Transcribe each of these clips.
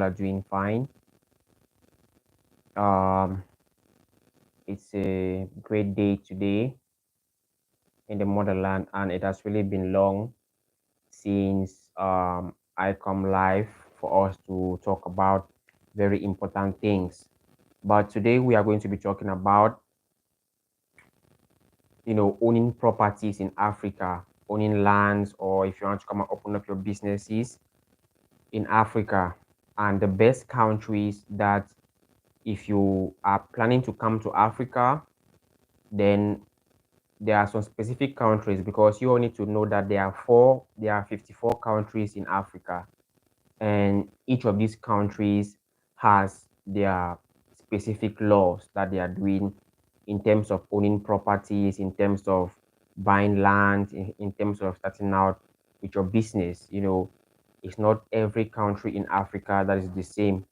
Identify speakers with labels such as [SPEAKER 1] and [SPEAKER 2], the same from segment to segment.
[SPEAKER 1] are doing fine. Um, it's a great day today in the motherland, and it has really been long since I come live for us to talk about very important things. But today we are going to be talking about, owning properties in Africa, owning lands, or if you want to come and open up your businesses in Africa, and the best countries that if you are planning to come to Africa, then there are some specific countries because you all need to know that there are 54 countries in Africa, and each of these countries has their specific laws that they are doing in terms of owning properties, in terms of buying land, in terms of starting out with your business. It's not every country in Africa that is the same.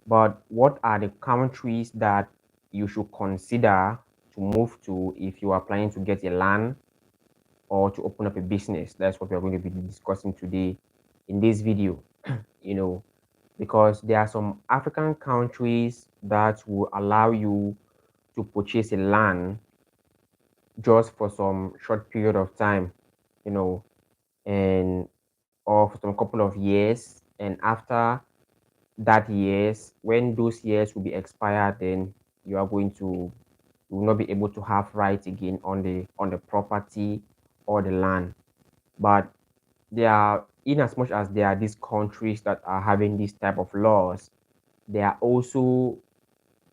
[SPEAKER 1] But what are the countries that you should consider to move to if you are planning to get a land or to open up a business? That's what we are going to be discussing today in this video, you know, because there are some African countries that will allow you to purchase a land just for some short period of time, you know, and or for some couple of years. And after that years, when those years will be expired, then you are going to you will not be able to have rights again on the property or the land. But there are, in as much as there are these countries that are having this type of laws, there are also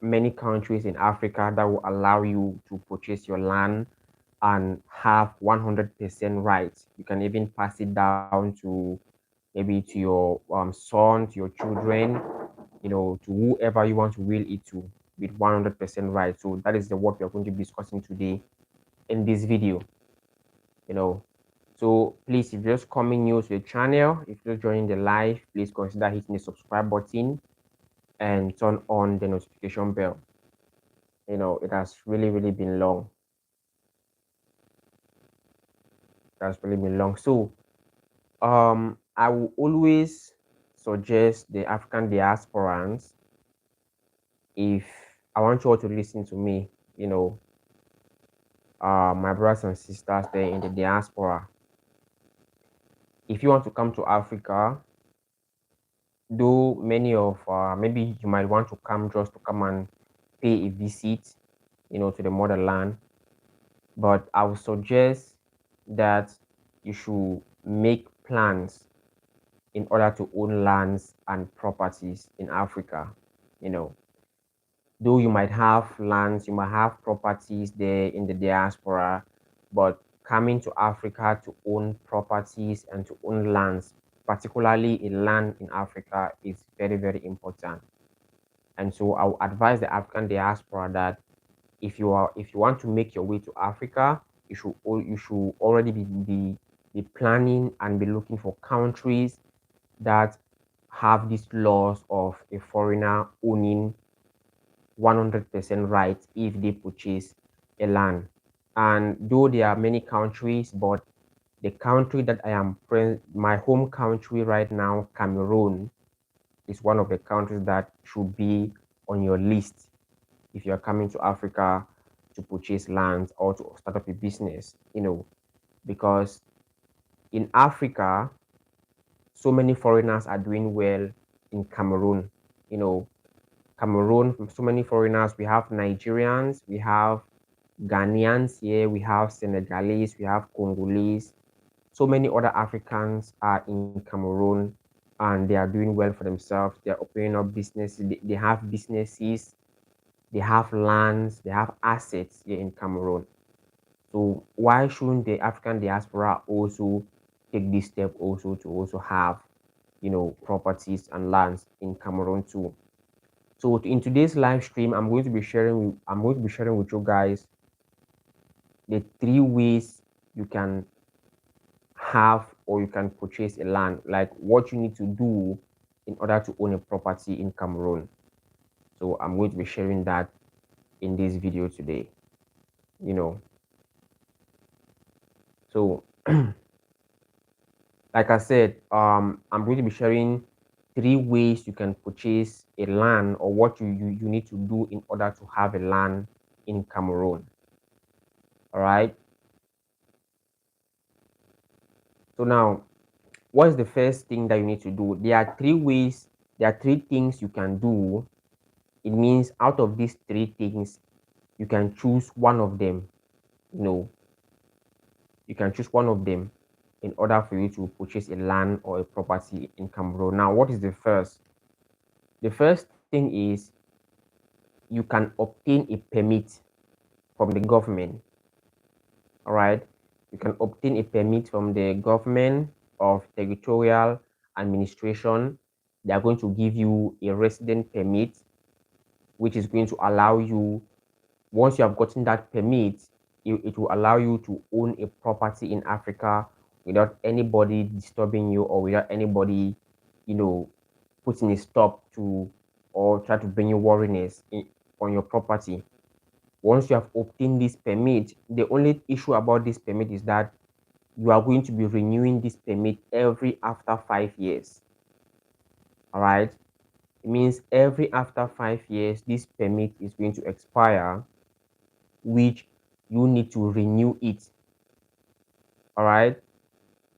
[SPEAKER 1] many countries in Africa that will allow you to purchase your land and have 100% rights. You can even pass it down to maybe to your son, to your children, to whoever you want to will it to with 100% right. So that is the what we are going to be discussing today in this video, you know. So please, if you're just coming new to the channel, if you're joining the live, please consider hitting the subscribe button and turn on the notification bell. It has really, really been long. It has really been long. So I will always suggest the African diasporans, if I want you all to listen to me, my brothers and sisters there in the diaspora. If you want to come to Africa, though many of maybe you might want to come just to come and pay a visit, to the motherland. But I would suggest that you should make plans in order to own lands and properties in Africa. You know, though you might have lands, you might have properties there in the diaspora, but coming to Africa to own properties and to own lands, particularly a land in Africa, is very, very important. And so I would advise the African diaspora that if you want to make your way to Africa, you should already be planning and be looking for countries that have these laws of a foreigner owning 100% right if they purchase a land. And though there are many countries, but the country that my home country right now, Cameroon, is one of the countries that should be on your list if you're coming to Africa to purchase land or to start up a business, because in Africa, so many foreigners are doing well in Cameroon. You know, Cameroon, so many foreigners. We have Nigerians, we have Ghanaians here, we have Senegalese, we have Congolese. So many other Africans are in Cameroon and they are doing well for themselves. They're opening up businesses, they have businesses, they have lands, they have assets here in Cameroon. So why shouldn't the African diaspora also take this step also to also have, properties and lands in Cameroon too? So in today's live stream, I'm going to be sharing with you guys the three ways you can have or you can purchase a land, like what you need to do in order to own a property in Cameroon. So I'm going to be sharing that in this video today, you know. So like I said, I'm going to be sharing three ways you can purchase a land, or what you need to do in order to have a land in Cameroon. All right. So now, what is the first thing that you need to do? There are three ways, there are three things you can do. It means out of these three things, you can choose one of them. No, you can choose one of them in order for you to purchase a land or a property in Cameroon. Now, what is the first? The first thing is you can obtain a permit from the government. All right. You can obtain a permit from the government of territorial administration. They are going to give you a resident permit, which is going to allow you, once you have gotten that permit, it will allow you to own a property in Africa without anybody disturbing you, or without anybody, you know, putting a stop to, or try to bring you worriness on your property. Once you have obtained this permit, the only issue about this permit is that you are going to be renewing this permit every after 5 years. All right. It means every after 5 years, this permit is going to expire, which you need to renew it. All right.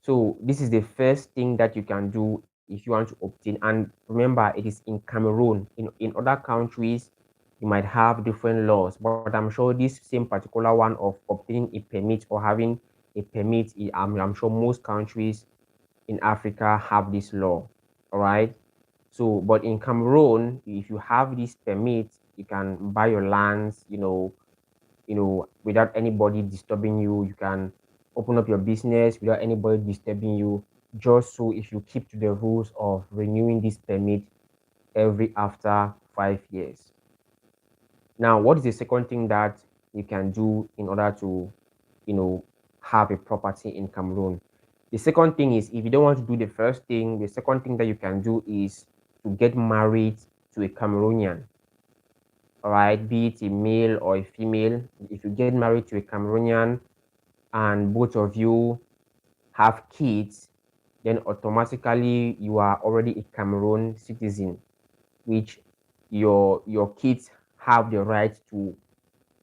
[SPEAKER 1] So this is the first thing that you can do if you want to obtain. And remember, it is in Cameroon. In other countries, you might have different laws, but I'm sure this same particular one of obtaining a permit or having a permit, I'm sure most countries in Africa have this law. All right. So, but in Cameroon, if you have this permit, you can buy your lands, without anybody disturbing you. You can open up your business without anybody disturbing you. Just so if you keep to the rules of renewing this permit every after 5 years. Now, what is the second thing that you can do in order to, have a property in Cameroon? The second thing is, if you don't want to do the first thing, the second thing that you can do is to get married to a Cameroonian. All right, be it a male or a female. If you get married to a Cameroonian and both of you have kids, then automatically you are already a Cameroon citizen, which your kids have the right to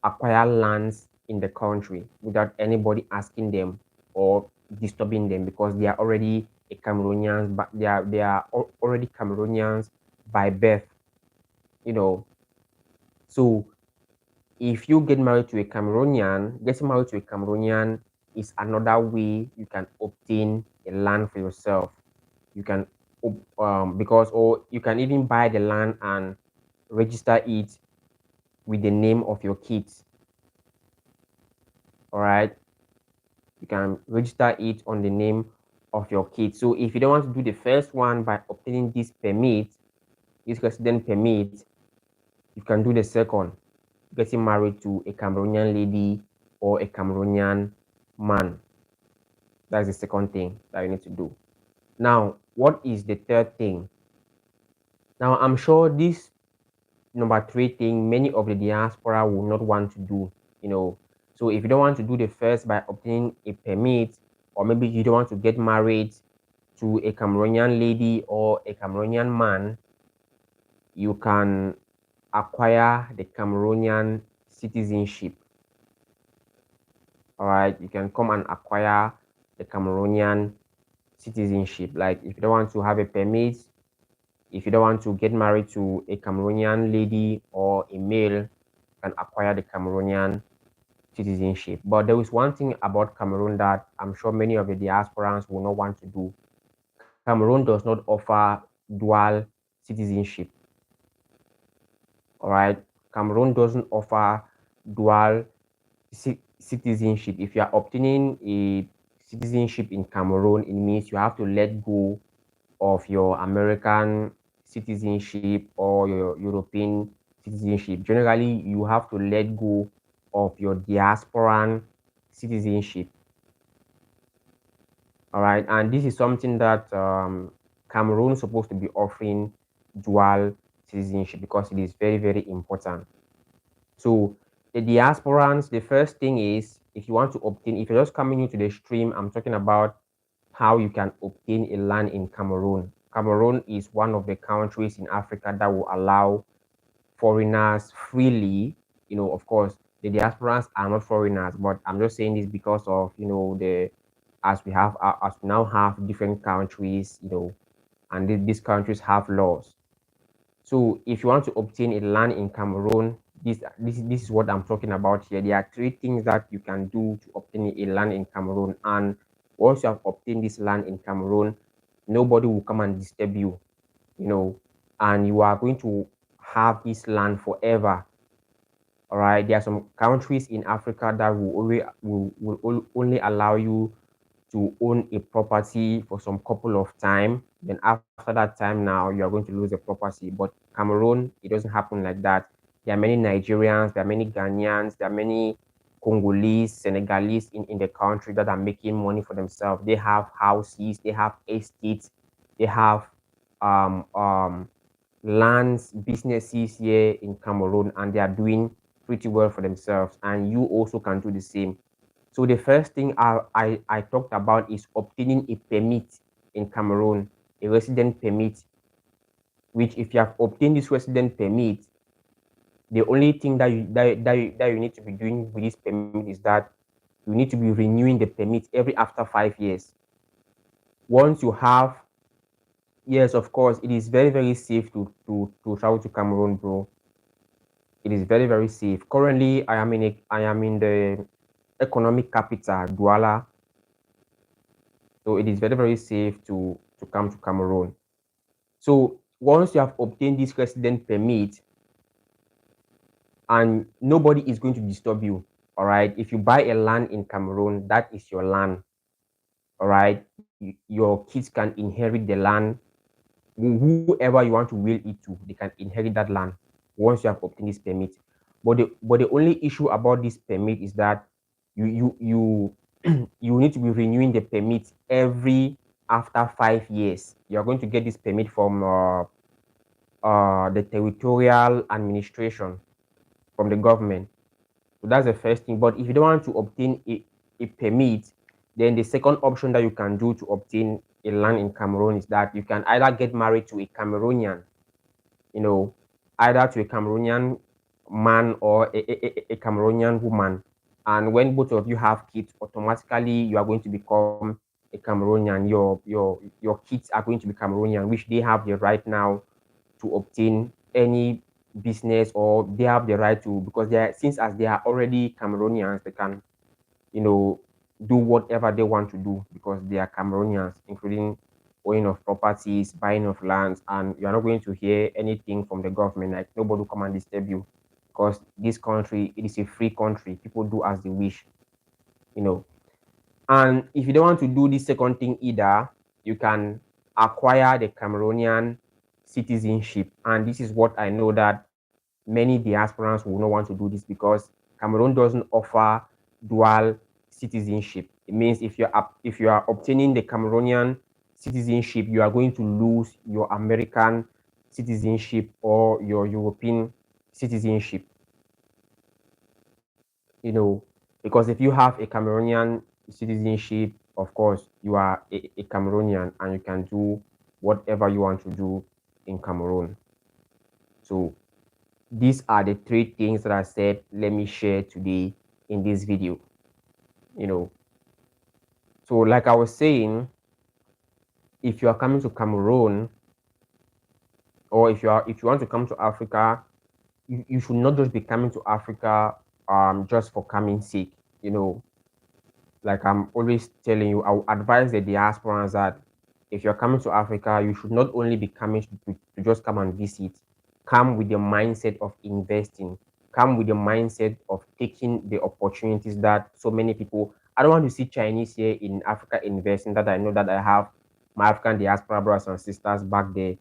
[SPEAKER 1] acquire lands in the country without anybody asking them or disturbing them, because they are already a Cameroonians, but they are already Cameroonians by birth, you know. So if you get married to a Cameroonian, getting married to a Cameroonian is another way you can obtain a land for yourself. You can, because, or you can even buy the land and register it with the name of your kids. All right. You can register it on the name of your kids. So if you don't want to do the first one by obtaining this permit, this resident permit, you can do the second, getting married to a Cameroonian lady or a Cameroonian man. That's the second thing that you need to do. Now, what is the third thing? Now, I'm sure this number three thing, many of the diaspora will not want to do, you know. So if you don't want to do the first by obtaining a permit, or maybe you don't want to get married to a Cameroonian lady or a Cameroonian man, you can acquire the Cameroonian citizenship. All right, you can come and acquire the Cameroonian citizenship. Like, if you don't want to have a permit, if you don't want to get married to a Cameroonian lady or a male, you can acquire the Cameroonian citizenship. But there is one thing about Cameroon that I'm sure many of the diasporans will not want to do. Cameroon does not offer dual citizenship. All right, Cameroon doesn't offer dual citizenship. If you are obtaining a citizenship in Cameroon, it means you have to let go of your American citizenship or your European citizenship. Generally, you have to let go of your diasporan citizenship. All right, and this is something that Cameroon is supposed to be offering dual citizenship, because it is very, very important. So the diasporans, the first thing is, if you want to obtain, if you're just coming into the stream, I'm talking about how you can obtain a land in Cameroon. Cameroon is one of the countries in Africa that will allow foreigners freely. Of course, the diasporans are not foreigners, but I'm just saying this because of the as we now have different countries, and these countries have laws. So if you want to obtain a land in Cameroon, this is what I'm talking about here. There are three things that you can do to obtain a land in Cameroon, and once you have obtained this land in Cameroon, nobody will come and disturb you, you know, and you are going to have this land forever. All right, there are some countries in Africa that will only allow you to own a property for some couple of time. Then after that time, now you are going to lose the property. But Cameroon, it doesn't happen like that. There are many Nigerians, there are many Ghanaians, there are many Congolese, Senegalese in the country that are making money for themselves. They have houses, they have estates, they have um, um, lands, businesses here in Cameroon, and they are doing pretty well for themselves. And you also can do the same. So the first thing I talked about is obtaining a permit in Cameroon, a resident permit, which if you have obtained this resident permit, the only thing that you need to be doing with this permit is that you need to be renewing the permit every after 5 years. Once you have, yes, of course, it is very, very safe to travel to Cameroon, bro. It is very, very safe. Currently, I am in the economic capital, Douala. So it is very, very safe to come to Cameroon. So once you have obtained this resident permit, and nobody is going to disturb you, all right? If you buy a land in Cameroon, that is your land, all right? Your kids can inherit the land. Whoever you want to will it to, they can inherit that land once you have obtained this permit. But the only issue about this permit is that you you need to be renewing the permit every after 5 years. You're going to get this permit from the territorial administration, from the government. So that's the first thing. But if you don't want to obtain a permit, then the second option that you can do to obtain a land in Cameroon is that you can either get married to a Cameroonian, you know, either to a Cameroonian man or a Cameroonian woman. And when both of you have kids, automatically you are going to become a Cameroonian. Your kids are going to be Cameroonian, which they have the right now to obtain any business, or they have the right to, because they are, since as they are already Cameroonians, they can, you know, do whatever they want to do because they are Cameroonians, including owning of properties, buying of lands, and you are not going to hear anything from the government. Like nobody will come and disturb you, because this country, it is a free country. People do as they wish, you know. And if you don't want to do the second thing either, you can acquire the Cameroonian citizenship. And this is what I know that many diasporans will not want to do this, because Cameroon doesn't offer dual citizenship. It means if you are obtaining the Cameroonian citizenship, you are going to lose your American citizenship or your European citizenship. Because if you have a Cameroonian citizenship, of course, you are a Cameroonian and you can do whatever you want to do in Cameroon. So these are the three things that I said, let me share today in this video. You know, so like I was saying, if you are coming to Cameroon, or if you want to come to Africa, you should not just be coming to Africa just for coming sake. Like I'm always telling you, I will advise the diasporans that if you're coming to Africa, you should not only be coming to just come and visit. Come with the mindset of investing. Come with the mindset of taking the opportunities that so many people. I don't want to see Chinese here in Africa investing. That I know that I have my African diaspora brothers and sisters back there.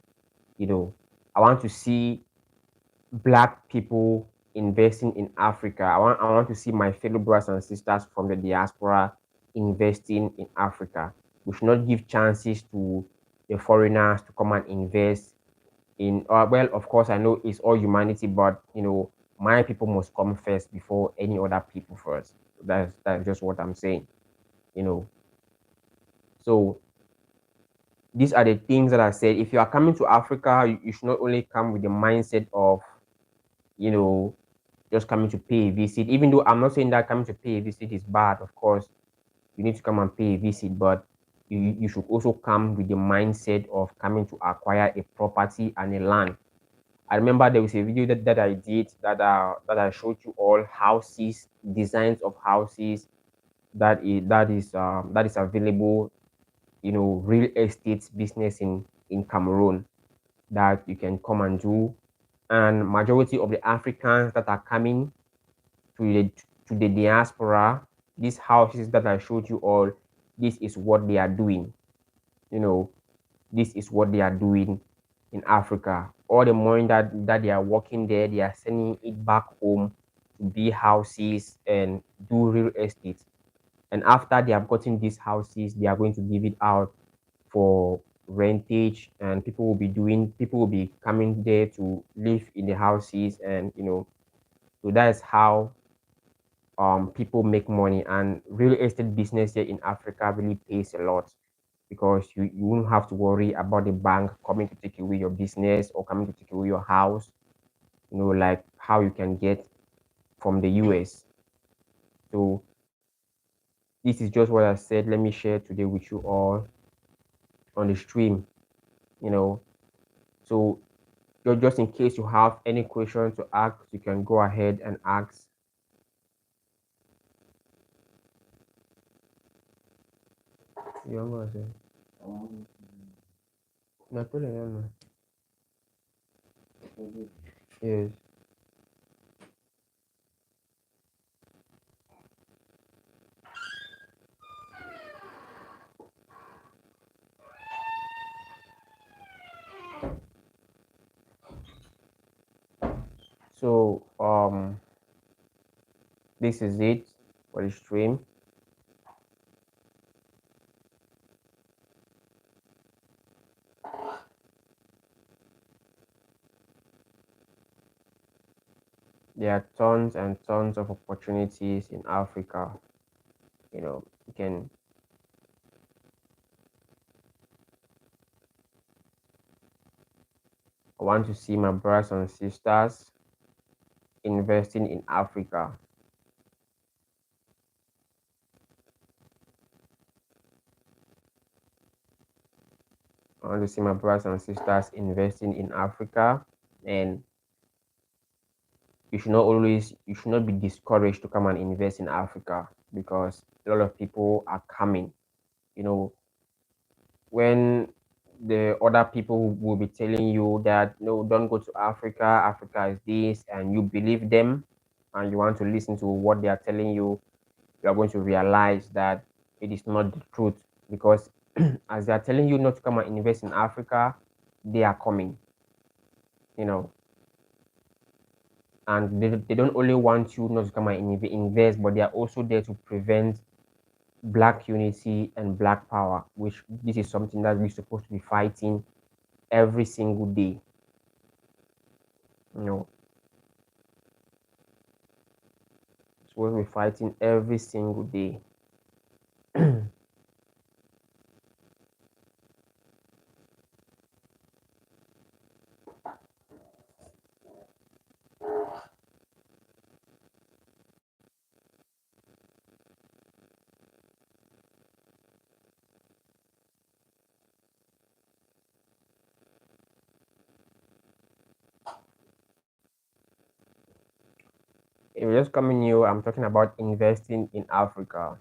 [SPEAKER 1] I want to see Black people investing in Africa. I want to see my fellow brothers and sisters from the diaspora investing in Africa. We should not give chances to the foreigners to come and invest in. Well, of course, I know it's all humanity, but my people must come first before any other people first. That's just what I'm saying. You know. So these are the things that I said. If you are coming to Africa, you should not only come with the mindset of, you know, just coming to pay a visit. Even though I'm not saying that coming to pay a visit is bad, of course, you need to come and pay a visit, but you should also come with the mindset of coming to acquire a property and a land. I remember there was a video that I did that I showed you all houses, designs of houses that is available, real estate business in Cameroon that you can come and do. And majority of the Africans that are coming to the diaspora, these houses that I showed you all, this is what they are doing. You know, this is what they are doing in Africa. All the money that they are working there, they are sending it back home to build houses and do real estate. And after they have gotten these houses, they are going to give it out for rentage, and people will be coming there to live in the houses, and so that is how people make money. And real estate business here in Africa really pays a lot, because you won't have to worry about the bank coming to take away your business or coming to take away your house, like how you can get from the US. So this is just what I said. Let me share today with you all on the stream, you know. So just in case you have any question to ask, you can go ahead and ask. You want to say? No, put it on. Yes. So this is it for the stream. There are tons and tons of opportunities in Africa. You can. I want to see my brothers and sisters investing in Africa. I want to see my brothers and sisters investing in Africa, and you should not be discouraged to come and invest in Africa, because a lot of people are coming. When the other people will be telling you that no, don't go to Africa, Africa is this, and you believe them, and you want to listen to what they are telling you, you are going to realize that it is not the truth, because as they are telling you not to come and invest in Africa, they are coming, you know, and they don't only want you not to come and invest, but they are also there to prevent black unity and black power, which this is something that we're supposed to be fighting every single day. It's what we're fighting every single day. If you're just coming new, I'm talking about investing in Africa.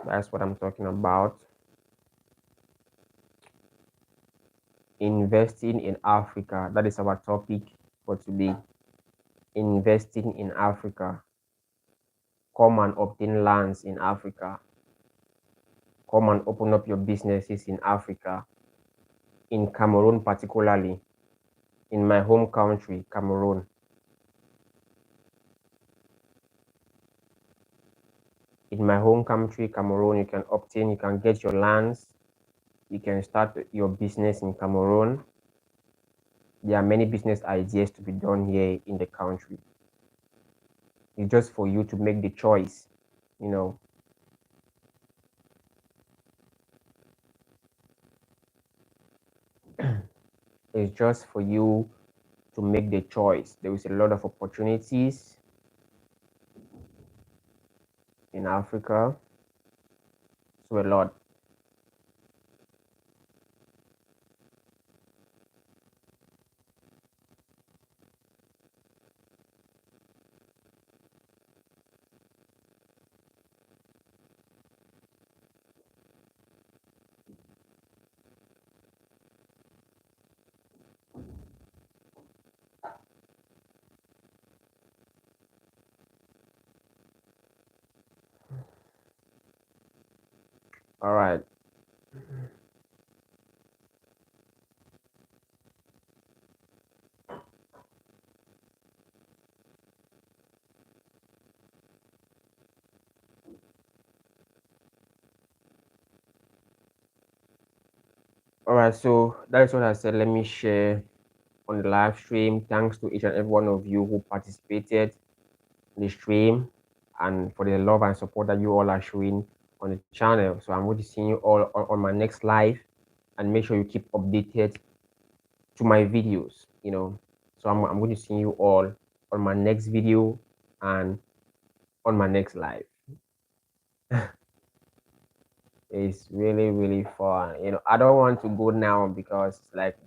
[SPEAKER 1] That's what I'm talking about. Investing in Africa. That is our topic for today. Investing in Africa. Come and obtain lands in Africa. Come and open up your businesses in Africa. In Cameroon, particularly. In my home country, Cameroon. In my home country, Cameroon, you can get your lands. You can start your business in Cameroon. There are many business ideas to be done here in the country. It's just for you to make the choice, It's just for you to make the choice. There is a lot of opportunities in Africa, so a lot. All right. All right. So that is what I said. Let me share on the live stream. Thanks to each and every one of you who participated in the stream and for the love and support that you all are showing on the channel. So I'm going to see you all on my next live, and make sure you keep updated to my videos, So I'm going to see you all on my next video and on my next live. It's really, really fun. I don't want to go now because like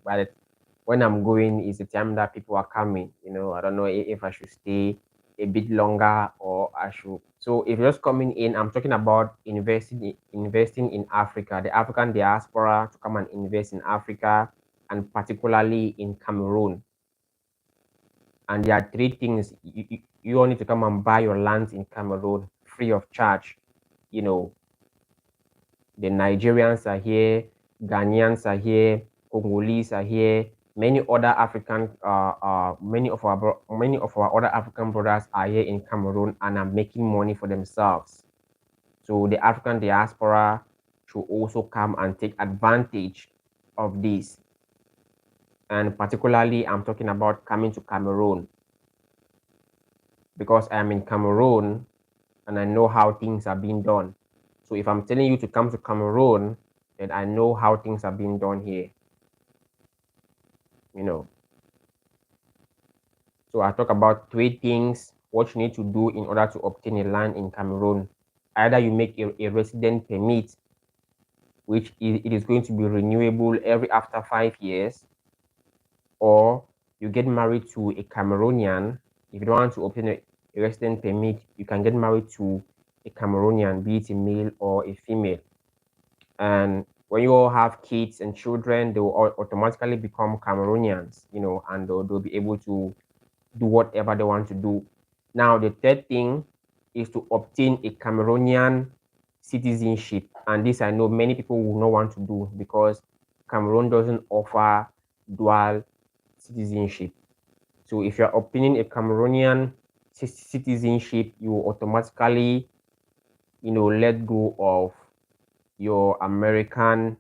[SPEAKER 1] when I'm going is the time that people are coming. I don't know if I should stay a bit longer or I should. So if you're just coming in, I'm talking about investing in Africa, the African diaspora to come and invest in Africa, and particularly in Cameroon. And there are three things you all need to come and buy your lands in Cameroon free of charge. The Nigerians are here, Ghanaians are here, Congolese are here. Many other African, many of our other African brothers are here in Cameroon and are making money for themselves. So the African diaspora should also come and take advantage of this. And particularly, I'm talking about coming to Cameroon because I am in Cameroon and I know how things are being done. So if I'm telling you to come to Cameroon, then I know how things are being done here. So I talk about three things, what you need to do in order to obtain a land in Cameroon. Either you make a resident permit, which it is going to be renewable every after 5 years, or you get married to a Cameroonian. If you don't want to obtain a resident permit, you can get married to a Cameroonian, be it a male or a female. And when you all have kids and children, they will all automatically become Cameroonians, and they'll be able to do whatever they want to do. Now, the third thing is to obtain a Cameroonian citizenship. And this I know many people will not want to do because Cameroon doesn't offer dual citizenship. So if you're obtaining a Cameroonian citizenship, you will automatically, let go of your American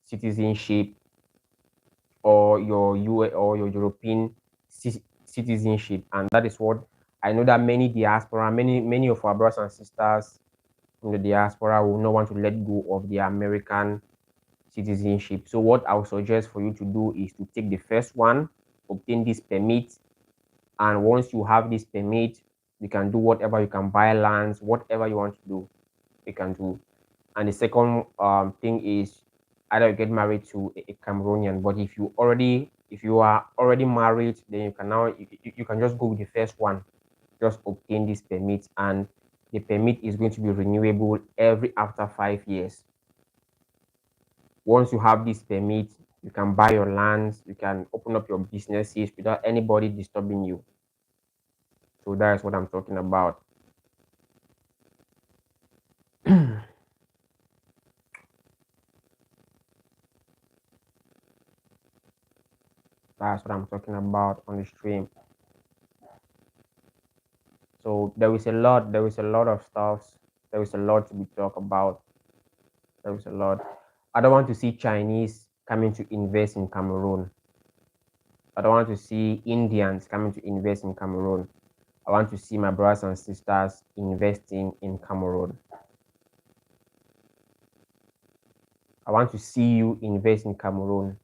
[SPEAKER 1] citizenship or your US or your European citizenship. And that is what I know that many diaspora, many of our brothers and sisters in the diaspora will not want to let go of their American citizenship. So what I would suggest for you to do is to take the first one, obtain this permit, and once you have this permit, you can do whatever. You can buy lands, whatever you want to do, you can do. And the second thing is either you get married to a Cameroonian, but if you are already married, then you can now you can just go with the first one, just obtain this permit, and the permit is going to be renewable every after 5 years. Once you have this permit, you can buy your lands, you can open up your businesses without anybody disturbing you. So that's what I'm talking about. That's what I'm talking about on the stream. So there is a lot of stuff. There is a lot to be talked about. There is a lot. I don't want to see Chinese coming to invest in Cameroon. I don't want to see Indians coming to invest in Cameroon. I want to see my brothers and sisters investing in Cameroon. I want to see you invest in Cameroon.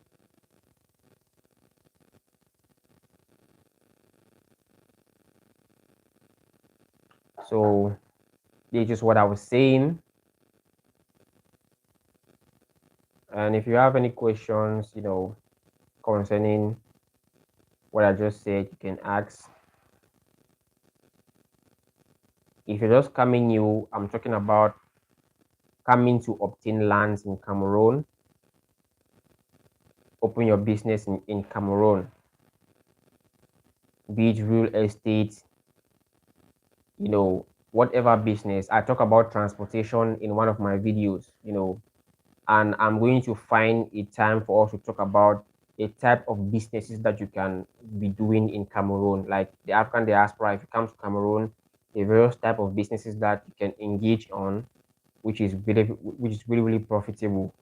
[SPEAKER 1] So this is what I was saying. And if you have any questions, concerning what I just said, you can ask. If you're just coming new, I'm talking about coming to obtain lands in Cameroon, open your business in Cameroon, be it real estate, whatever business. I talk about transportation in one of my videos, and I'm going to find a time for us to talk about a type of businesses that you can be doing in Cameroon, like the African diaspora. If you come to Cameroon, the various type of businesses that you can engage on, which is really really profitable.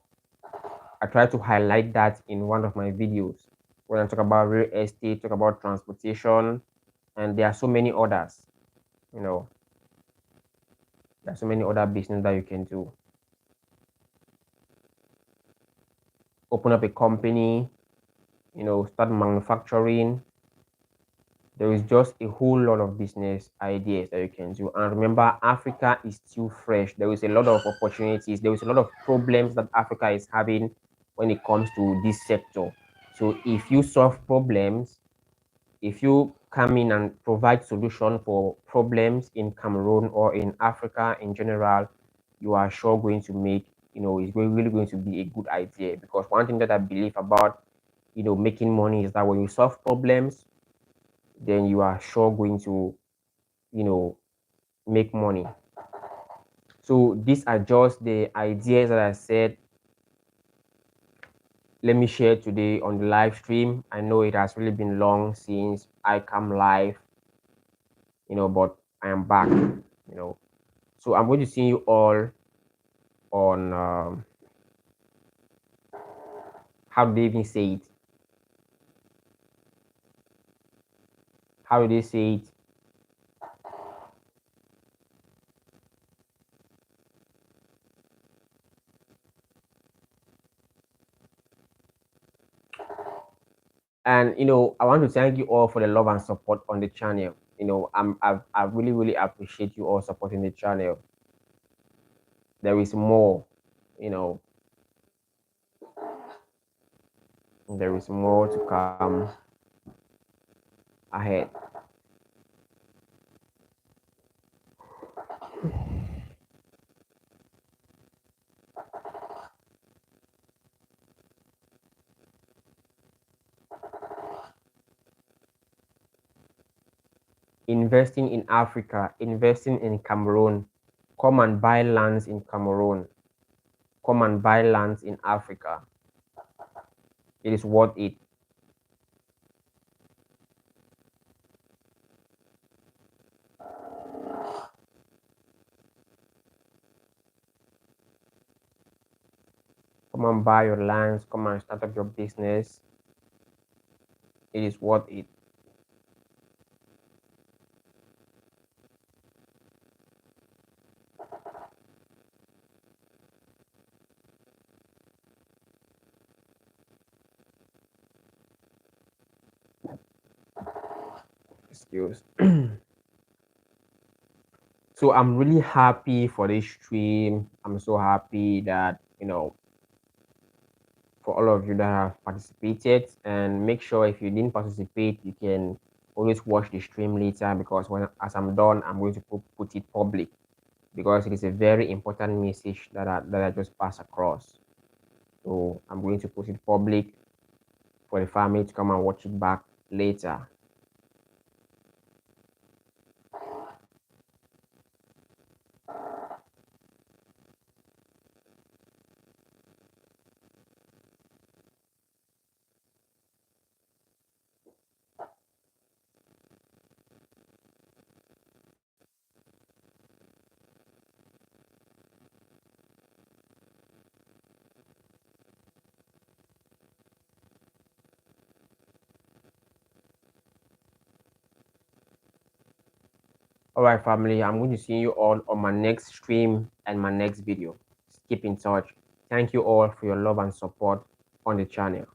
[SPEAKER 1] I try to highlight that in one of my videos when I talk about real estate, talk about transportation, and there are so many others. You know, there are so many other business that you can do. Open up a company, start manufacturing. There is just a whole lot of business ideas that you can do. And remember, Africa is still fresh. There is a lot of opportunities. There is a lot of problems that Africa is having when it comes to this sector. So if you solve problems, if you come in and provide solution for problems in Cameroon or in Africa in general, you are sure going to make, it's really going to be a good idea. Because one thing that I believe about, making money is that when you solve problems, then you are sure going to, you know, make money. So these are just the ideas that I said. Let me share today on the live stream. I know it has really been long since I come live, but I am back, So I'm going to see you all on, how do they even say it? How do they say it? And I want to thank you all for the love and support on the channel. I really really appreciate you all supporting the channel. There is more, you know, there is more to come ahead. Investing in Africa, investing in Cameroon. Come and buy lands in Cameroon. Come and buy lands in Africa. It is worth it. Come and buy your lands. Come and start up your business. It is worth it. Excuse. So I'm really happy for this stream. I'm so happy that, for all of you that have participated, and make sure if you didn't participate, you can always watch the stream later, because as I'm done, I'm going to put it public, because it is a very important message that I just pass across. So I'm going to put it public for the family to come and watch it back later. All right, family, I'm going to see you all on my next stream and my next video. Keep in touch. Thank you all for your love and support on the channel.